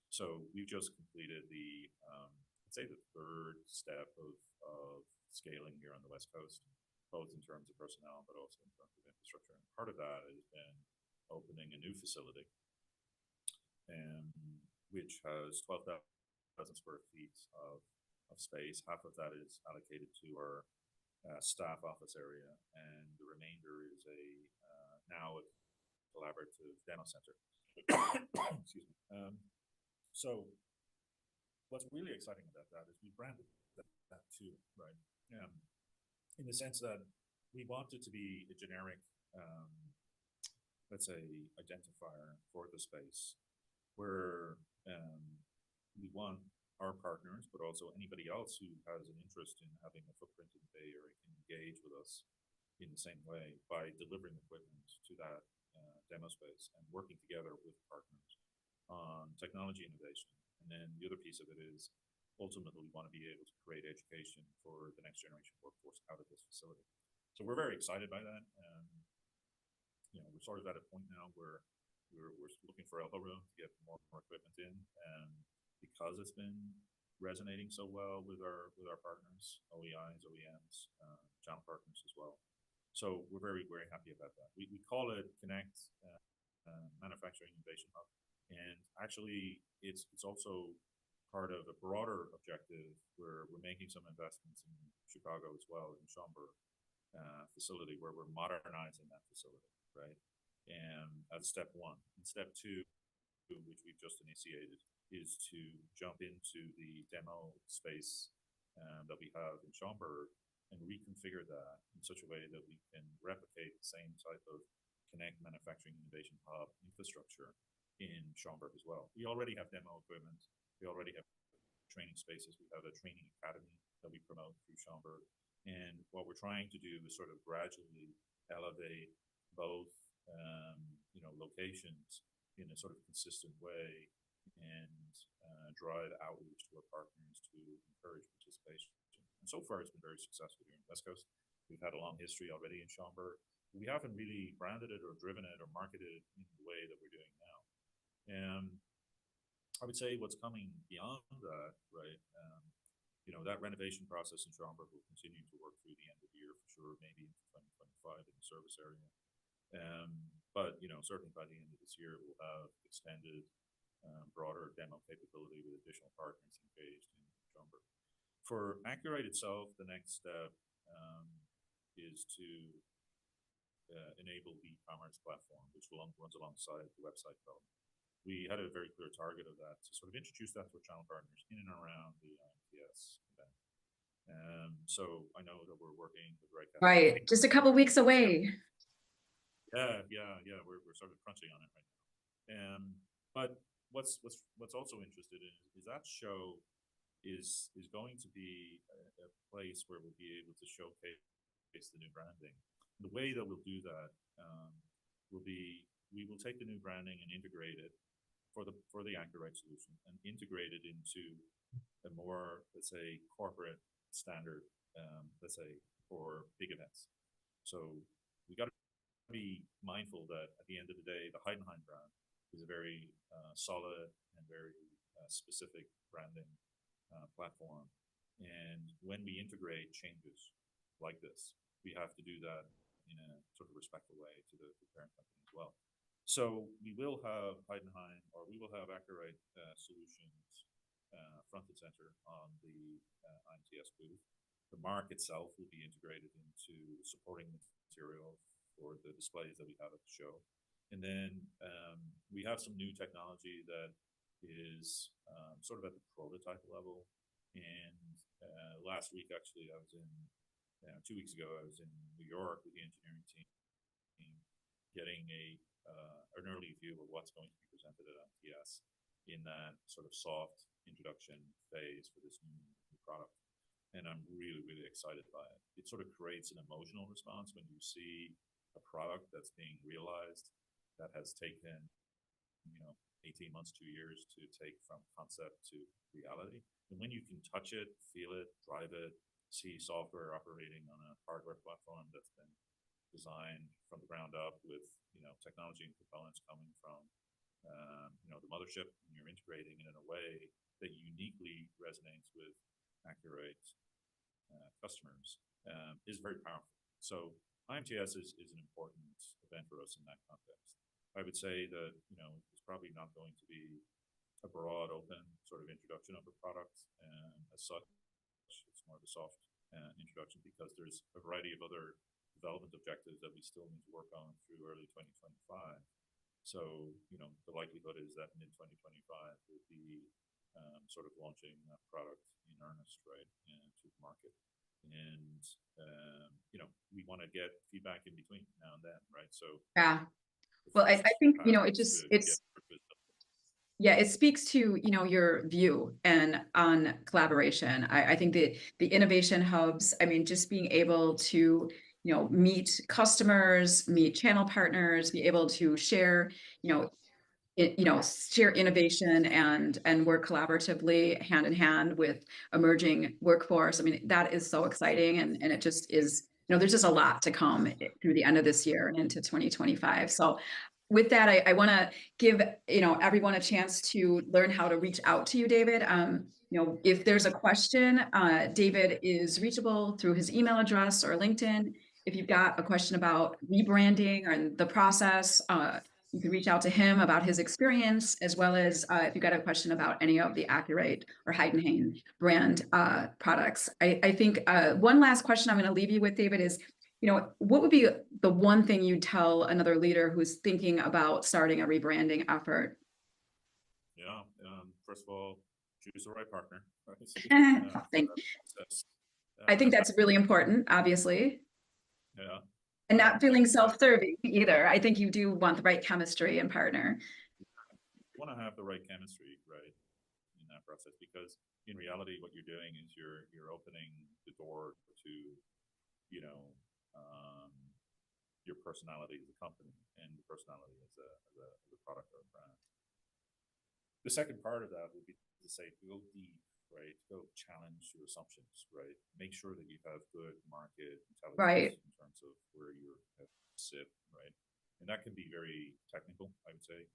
So we've just completed I'd say the third step of scaling here on the West Coast, both in terms of personnel, but also in terms of infrastructure. And part of that has been opening a new facility, which has 12,000 square feet of space. Half of that is allocated to our staff office area, and the remainder is now a collaborative demo center. Excuse me. So what's really exciting about that is we branded that too, right? In the sense that we want it to be a generic, let's say, identifier for the space, where we want our partners, but also anybody else who has an interest in having a footprint in the Bay Area can engage with us in the same way by delivering equipment to that demo space and working together with partners on technology innovation. And then the other piece of it is ultimately we want to be able to create education for the next generation workforce out of this facility. So we're very excited by that. We're sort of at a point now where we're looking for elbow room to get more equipment in, and because it's been resonating so well with our partners, OEIs, OEMs, channel partners as well. So we're very, very happy about that. We call it Connect Manufacturing Innovation Hub, and actually it's also part of a broader objective where we're making some investments in Chicago as well, in Schaumburg facility, where we're modernizing that facility, right? And that's step one. And step two, which we've just initiated, is to jump into the demo space that we have in Schaumburg and reconfigure that in such a way that we can replicate the same type of Connect Manufacturing Innovation Hub infrastructure in Schaumburg as well. We already have demo equipment. We already have training spaces. We have a training academy that we promote through Schaumburg. And what we're trying to do is sort of gradually elevate both locations in a sort of consistent way and drive outreach to our partners to encourage participation. And so far, it's been very successful here in the West Coast. We've had a long history already in Schaumburg. We haven't really branded it or driven it or marketed it in the way that we're doing now. And I would say what's coming beyond that, right? That renovation process in Schaumburg will continue to work through the end of the year for sure, maybe into 2025 in the service area. But certainly by the end of this year, we'll have extended, broader demo capability with additional partners engaged in Schaumburg. For Accurate itself, the next step is to enable the e-commerce platform, which runs alongside the website development. We had a very clear target of that to sort of introduce that to our channel partners in and around the IMTS event. So I know that we're working with Red Caffeine. Right, just a couple weeks away. Yeah. We're sort of crunching on it right now. But what's also interested in is that show is going to be a place where we'll be able to showcase the new branding. The way that we'll do that will be we will take the new branding and integrate it for the Accurate solution and integrate it into a more, let's say, corporate standard, let's say, for big events. So we got to be mindful that at the end of the day, the Heidenhain brand is a very solid and very specific branding platform. And when we integrate changes like this, we have to do that in a sort of respectful way to the parent company as well. So we will have Heidenhain, or we will have Accurate solutions front and center on the IMTS booth. The mark itself will be integrated into supporting material for the displays that we have at the show. And then we have some new technology that is sort of at the prototype level. And last week, actually, 2 weeks ago, I was in New York with the engineering team, getting an early view of what's going to be presented at IMTS in that sort of soft introduction phase for this new product. And I'm really, really excited by it. It sort of creates an emotional response when you see a product that's being realized that has taken 18 months, 2 years to take from concept to reality. And when you can touch it, feel it, drive it, see software operating on a hardware platform that's been designed from the ground up with technology and components coming from the mothership, and you're integrating it in a way that uniquely resonates with Accurate customers, is very powerful. So IMTS is an important event for us in that context. I would say that it's probably not going to be a broad, open sort of introduction of the product as such. It's more of a soft introduction because there's a variety of other development objectives that we still need to work on through early 2025. So the likelihood is that mid-2025 will be sort of launching that product in earnest, right, to the market. And we want to get feedback in between now and then, right? So yeah, well, I think it speaks to your view and on collaboration. I think the innovation hubs, I mean, just being able to meet customers, meet channel partners, be able to share, share innovation and work collaboratively hand in hand with emerging workforce. I mean, that is so exciting, and it just is, there's just a lot to come through the end of this year and into 2025. So with that, I want to give, everyone a chance to learn how to reach out to you, David. If there's a question, David is reachable through his email address or LinkedIn. If you've got a question about rebranding or the process, you can reach out to him about his experience, as well as if you've got a question about any of the Accurate or Heidenhain brand products. I think one last question I'm going to leave you with, David, is, what would be the one thing you'd tell another leader who's thinking about starting a rebranding effort? Yeah. First of all, choose the right partner. I think that's really important, obviously. Yeah. And not feeling self-serving either. I think you do want the right chemistry and partner. You want to have the right chemistry, right, in that process, because in reality, what you're doing is you're opening the door to, your personality as a company and the personality as a product or a brand. The second part of that would be to say, go deep, right? Go challenge your assumptions, right? Make sure that you have good market intelligence, right, in terms of where you sit, right? And that can be very technical, I would say.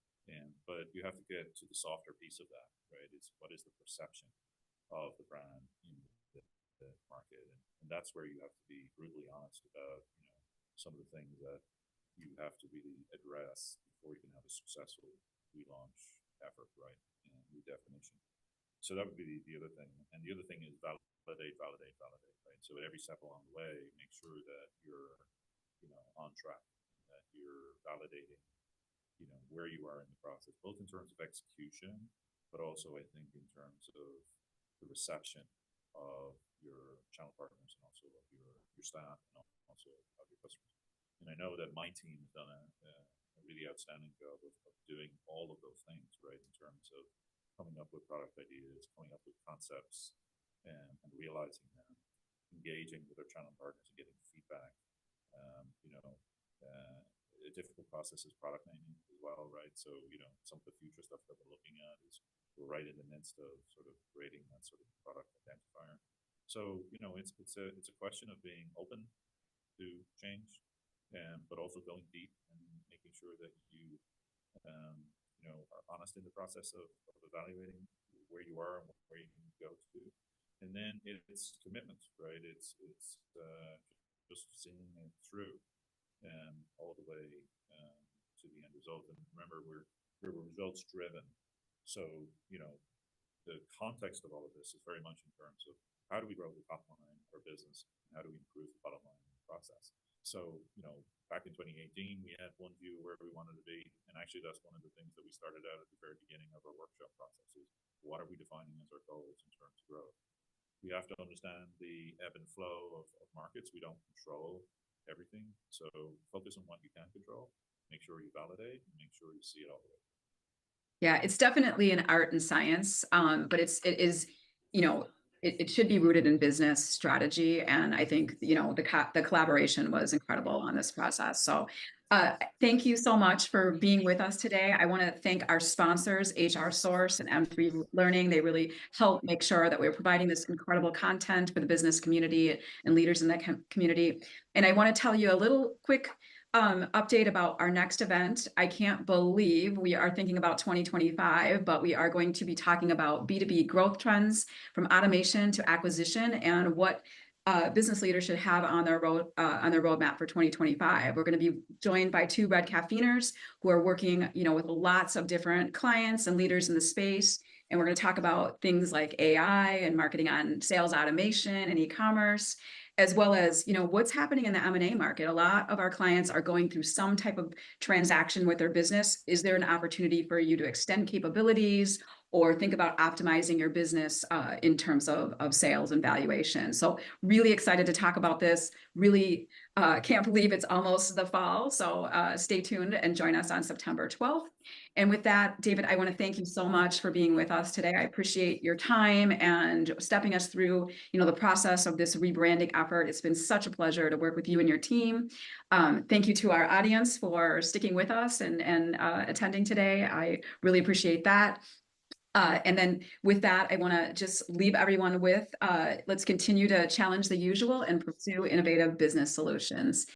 But you have to get to the softer piece of that, right? It's what is the perception of the brand in the market, and that's where you have to be brutally honest about, some of the things that you have to really address before you can have a successful relaunch effort, right? And redefinition. So that would be the other thing. And the other thing is validate, right? So at every step along the way, make sure that you're, on track, that you're validating, where you are in the process, both in terms of execution, but also I think in terms of the reception of your channel partners and also of your staff and also of your customers. And I know that my team has done a really outstanding job of doing all of those things, right? In terms of coming up with product ideas, coming up with concepts, and realizing them, engaging with our channel partners and getting feedback. A difficult process is product naming as well, right? So, some of the future stuff that we're looking at is we're right in the midst of sort of creating that sort of product identifier. So, it's a question of being open to change, but also going deep and making sure that you, are honest in the process of evaluating where you are and where you can go to. And then it's commitment, right? It's just seeing it through all the way to the end result. And remember, we're results driven. So, the context of all of this is very much in terms of how do we grow the top line of our business, and how do we improve the bottom line in the process. So, back in 2018, we had one view of where we wanted to be. And actually, that's one of the things that we started out at the very beginning of our workshop process is, what are we defining as our goals in terms of growth? We have to understand the ebb and flow of markets. We don't control everything. So focus on what you can control. Make sure you validate, and make sure you see it all the way. Yeah, it's definitely an art and science, but it is, it should be rooted in business strategy. And I think, the collaboration was incredible on this process. So thank you so much for being with us today. I want to thank our sponsors, HR Source and M3 Learning. They really help make sure that we're providing this incredible content for the business community and leaders in that community. And I want to tell you a little quick update about our next event. I can't believe we are thinking about 2025, but we are going to be talking about B2B growth trends from automation to acquisition, and what business leaders should have on their roadmap for 2025. We're going to be joined by two Red Caffeiners who are working, with lots of different clients and leaders in the space. And we're going to talk about things like AI and marketing on sales automation and e-commerce, as well as, what's happening in the M&A market. A lot of our clients are going through some type of transaction with their business. Is there an opportunity for you to extend capabilities or think about optimizing your business in terms of sales and valuation. So really excited to talk about this. Really can't believe it's almost the fall. So stay tuned and join us on September 12th. And with that, David, I want to thank you so much for being with us today. I appreciate your time and stepping us through, the process of this rebranding effort. It's been such a pleasure to work with you and your team. Thank you to our audience for sticking with us and attending today. I really appreciate that. And then with that, I want to just leave everyone with, let's continue to challenge the usual and pursue innovative business solutions.